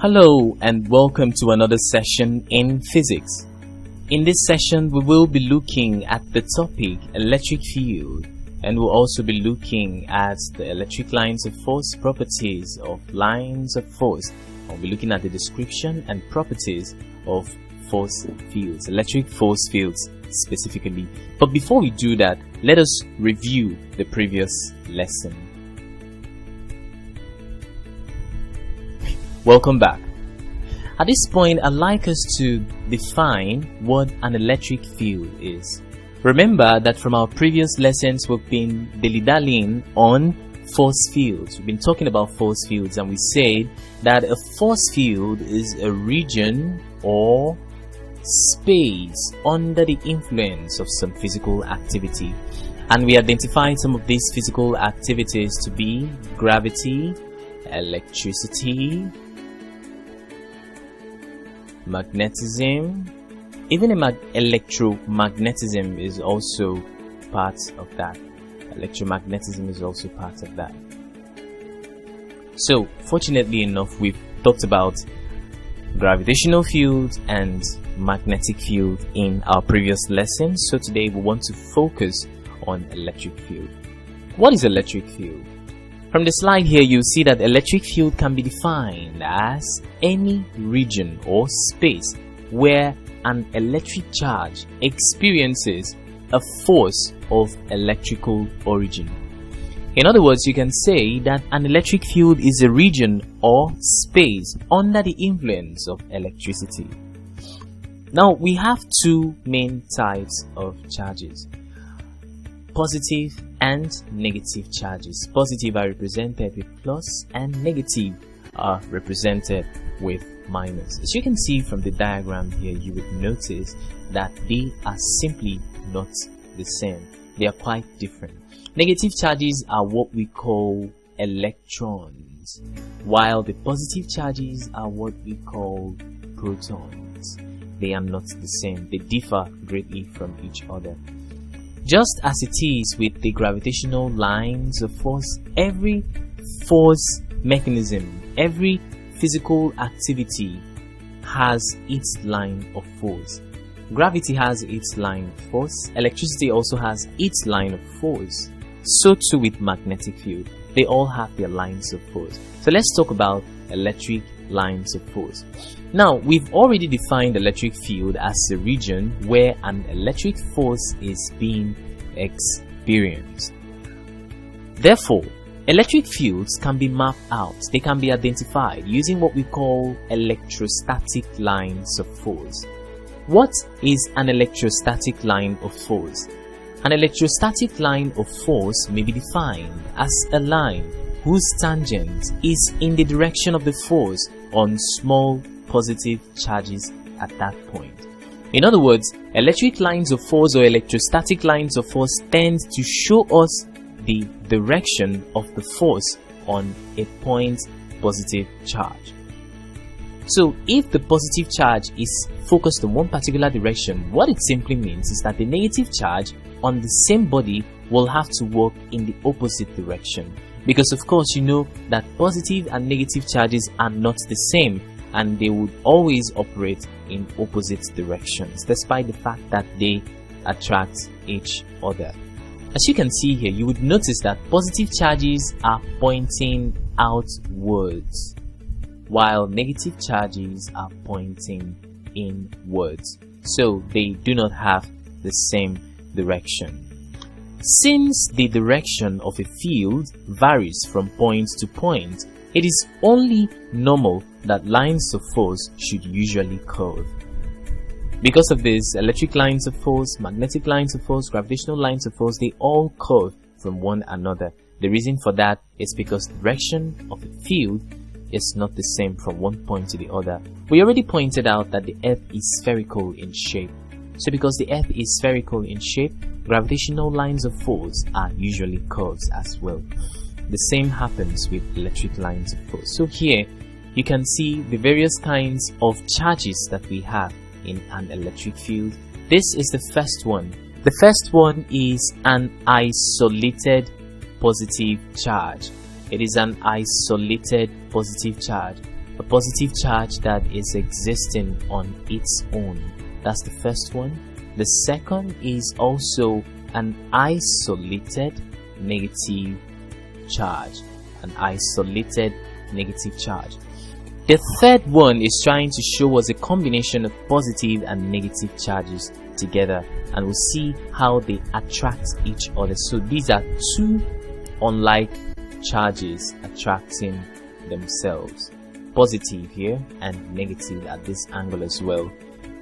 Hello and welcome to another session in physics. In this session we will be looking at the topic electric field, and we'll also be looking at the electric lines of force, properties of lines of force. We'll be looking at the description and properties of force fields, electric force fields specifically. But before we do that, let us review the previous lesson. Welcome back. At this point, I'd like us to define what an electric field is. Remember that from our previous lessons, we've been dilly-dallying on force fields. We've been talking about force fields, and we said that a force field is a region or space under the influence of some physical activity. And we identified some of these physical activities to be gravity, electricity, magnetism. Even electromagnetism is also part of that. Electromagnetism is also part of that. So fortunately enough, we've talked about gravitational field and magnetic field in our previous lesson. So today we want to focus on electric field. What is electric field? From the slide here, you see that electric field can be defined as any region or space where an electric charge experiences a force of electrical origin. In other words, you can say that an electric field is a region or space under the influence of electricity. Now, we have two main types of charges: positive and negative charges. Positive are represented with plus and negative are represented with minus. As you can see from the diagram here, you would notice that they are simply not the same. They are quite different. Negative charges are what we call electrons, while the positive charges are what we call protons. They are not the same. They differ greatly from each other. Just as it is with the gravitational lines of force, every force mechanism, every physical activity has its line of force. Gravity has its line of force. Electricity also has its line of force. So too with magnetic field. They all have their lines of force. So let's talk about electric lines of force. Now, we've already defined electric field as a region where an electric force is being experienced. Therefore, electric fields can be mapped out. They can be identified using what we call electrostatic lines of force. What is an electrostatic line of force? An electrostatic line of force may be defined as a line whose tangent is in the direction of the force on small positive charges at that point. In other words, electric lines of force or electrostatic lines of force tend to show us the direction of the force on a point positive charge. So if the positive charge is focused on one particular direction, what it simply means is that the negative charge on the same body will have to work in the opposite direction. Because of course you know that positive and negative charges are not the same, and they would always operate in opposite directions despite the fact that they attract each other. As you can see here, you would notice that positive charges are pointing outwards while negative charges are pointing inwards. So they do not have the same direction. Since the direction of a field varies from point to point, it is only normal that lines of force should usually curve. Because of this, electric lines of force, magnetic lines of force, gravitational lines of force, they all curve from one another. The reason for that is because the direction of a field is not the same from one point to the other. We already pointed out that the Earth is spherical in shape. So because the Earth is spherical in shape, gravitational lines of force are usually curves as well. The same happens with electric lines of force. So here you can see the various kinds of charges that we have in an electric field. This is the first one. The first one is an isolated positive charge. It is an isolated positive charge. a positive charge that is existing on its own. That's the first one. The second is also an isolated negative charge. An isolated negative charge. The third one is trying to show us a combination of positive and negative charges together, and we'll see how they attract each other. So these are two unlike charges attracting themselves, positive here and negative at this angle as well.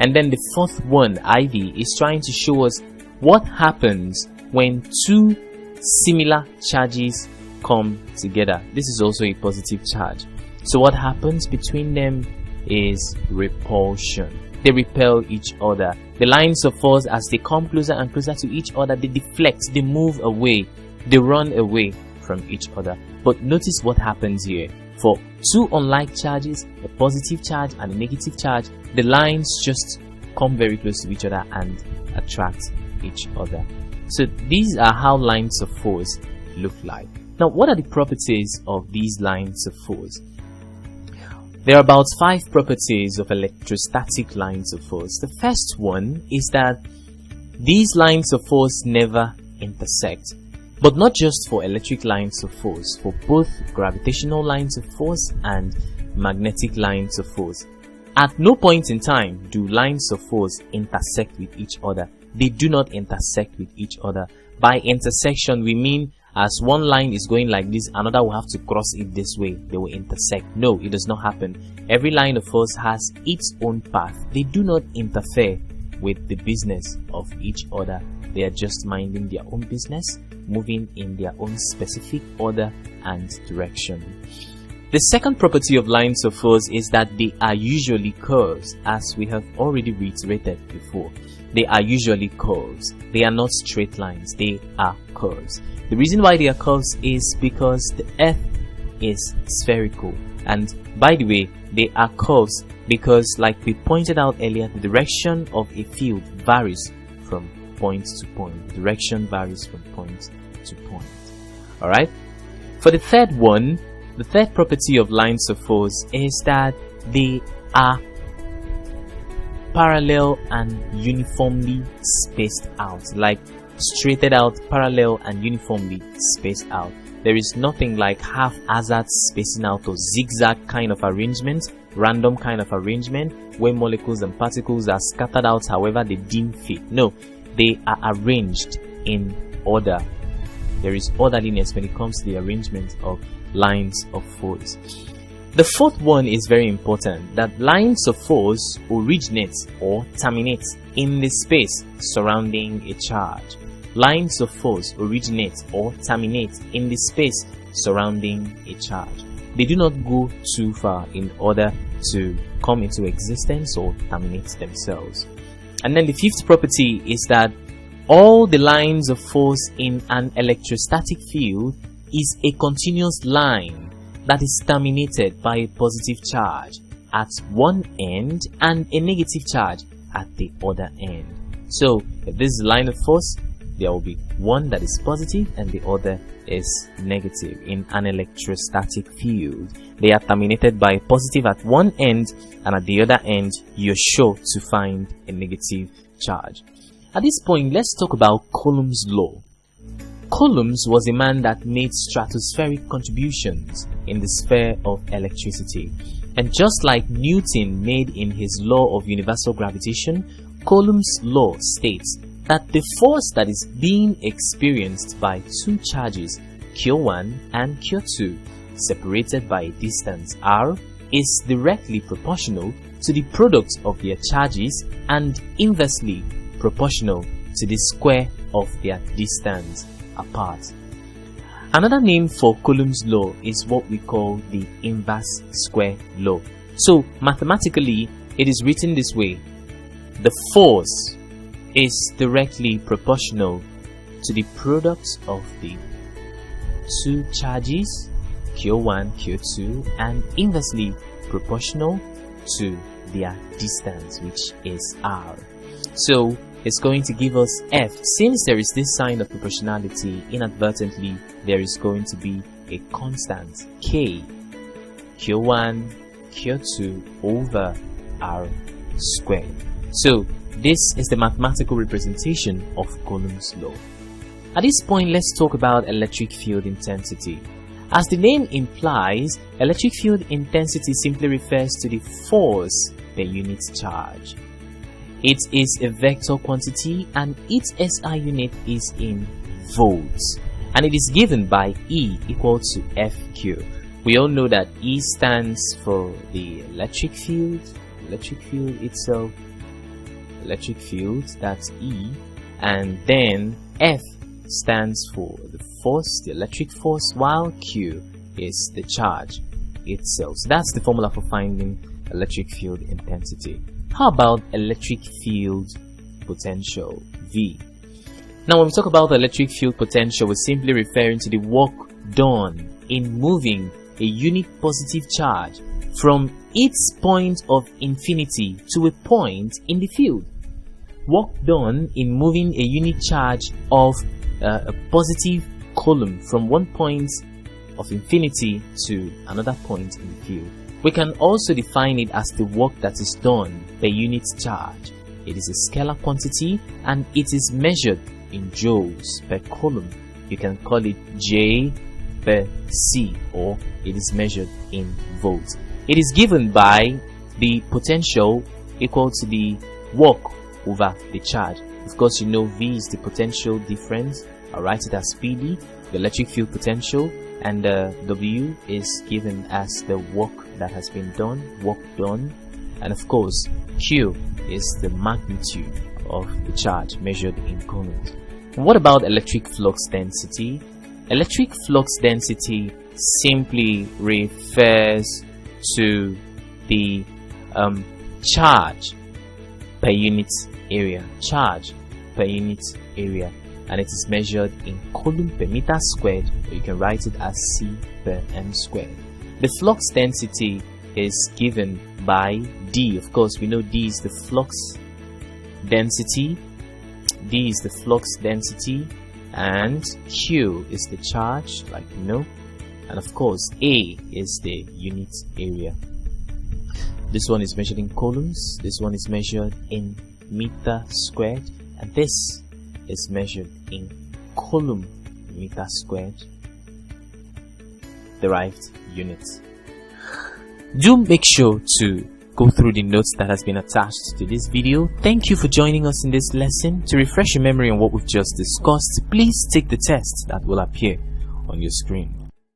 And then the fourth one, IV, is trying to show us what happens when two similar charges come together. This is also a positive charge. So what happens between them is repulsion. They repel each other. The lines of force, as they come closer and closer to each other, they deflect, they move away, they run away from each other. But notice what happens here. For two unlike charges, a positive charge and a negative charge, the lines just come very close to each other and attract each other. So these are how lines of force look like. Now, what are the properties of these lines of force? There are about 5 properties of electrostatic lines of force. The first one is that these lines of force never intersect. But not just for electric lines of force, for both gravitational lines of force and magnetic lines of force. At no point in time do lines of force intersect with each other. They do not intersect with each other. By intersection, we mean as one line is going like this, another will have to cross it this way. They will intersect. No, it does not happen. Every line of force has its own path. They do not interfere with the business of each other. They are just minding their own business, moving in their own specific order and direction. The second property of lines of force is that they are usually curves, as we have already reiterated before. They are usually curves. They are not straight lines. They are curves. The reason why they are curves is because the Earth is spherical. And by the way, they are curves because, like we pointed out earlier, the direction of a field varies from point to point. The direction varies from point to point. Alright? For the third one, the third property of lines of force is that they are parallel and uniformly spaced out, like straighted out, parallel and uniformly spaced out. There is nothing like haphazard spacing out or zigzag kind of arrangement, random kind of arrangement where molecules and particles are scattered out however they deem fit. No, they are arranged in order. There is orderliness when it comes to the arrangement of lines of force. The fourth one is very important, that lines of force originate or terminate in the space surrounding a charge. Lines of force originate or terminate in the space surrounding a charge. They do not go too far in order to come into existence or terminate themselves. And then the fifth property is that all the lines of force in an electrostatic field is a continuous line that is terminated by a positive charge at one end and a negative charge at the other end. So if this is a line of force, there will be one that is positive and the other is negative. In an electrostatic field, they are terminated by positive at one end, and at the other end you're sure to find a negative charge. At this point, let's talk about Coulomb's law. Coulomb was a man that made stratospheric contributions in the sphere of electricity. And just like Newton made in his law of universal gravitation, Coulomb's law states that the force that is being experienced by two charges, Q1 and Q2, separated by a distance r, is directly proportional to the product of their charges and inversely proportional to the square of their distance apart. Another name for Coulomb's law is what we call the inverse square law. So mathematically, it is written this way: the force is directly proportional to the product of the two charges, Q1, Q2, and inversely proportional to their distance, which is r. So it's going to give us F. Since there is this sign of proportionality, inadvertently there is going to be a constant K. Q1, Q2 over R squared. So this is the mathematical representation of Coulomb's law. At this point, let's talk about electric field intensity. As the name implies, electric field intensity simply refers to the force per unit charge. It is a vector quantity and its SI unit is in volts, and it is given by E equal to FQ. We all know that E stands for the electric field itself, electric field, that's E, and then F stands for the force, the electric force, while Q is the charge itself. So that's the formula for finding electric field intensity. How about electric field potential, V? Now when we talk about the electric field potential, we're simply referring to the work done in moving a unit positive charge from its point of infinity to a point in the field. Work done in moving a unit charge of a positive coulomb from one point of infinity to another point in the field. We can also define it as the work that is done per unit charge. It is a scalar quantity and it is measured in joules per coulomb. You can call it J per C, or it is measured in volts. It is given by the potential equal to the work over the charge. Of course, you know V is the potential difference. I'll write it as PD, the electric field potential, and W is given as the work that has been done, and of course Q is the magnitude of the charge measured in coulombs. What about electric flux density? Electric flux density simply refers to the charge per unit area, and it is measured in coulomb per meter squared, or you can write it as C per m squared. The flux density is given by D. Of course, we know D is the flux density, and Q is the charge, like you know, and of course A is the unit area. This one is measured in coulombs, this one is measured in meter squared, and this is measured in coulomb meter squared derived units. Do make sure to go through the notes that has been attached to this video. Thank you for joining us in this lesson. To refresh your memory on what we've just discussed, please take the test that will appear on your screen.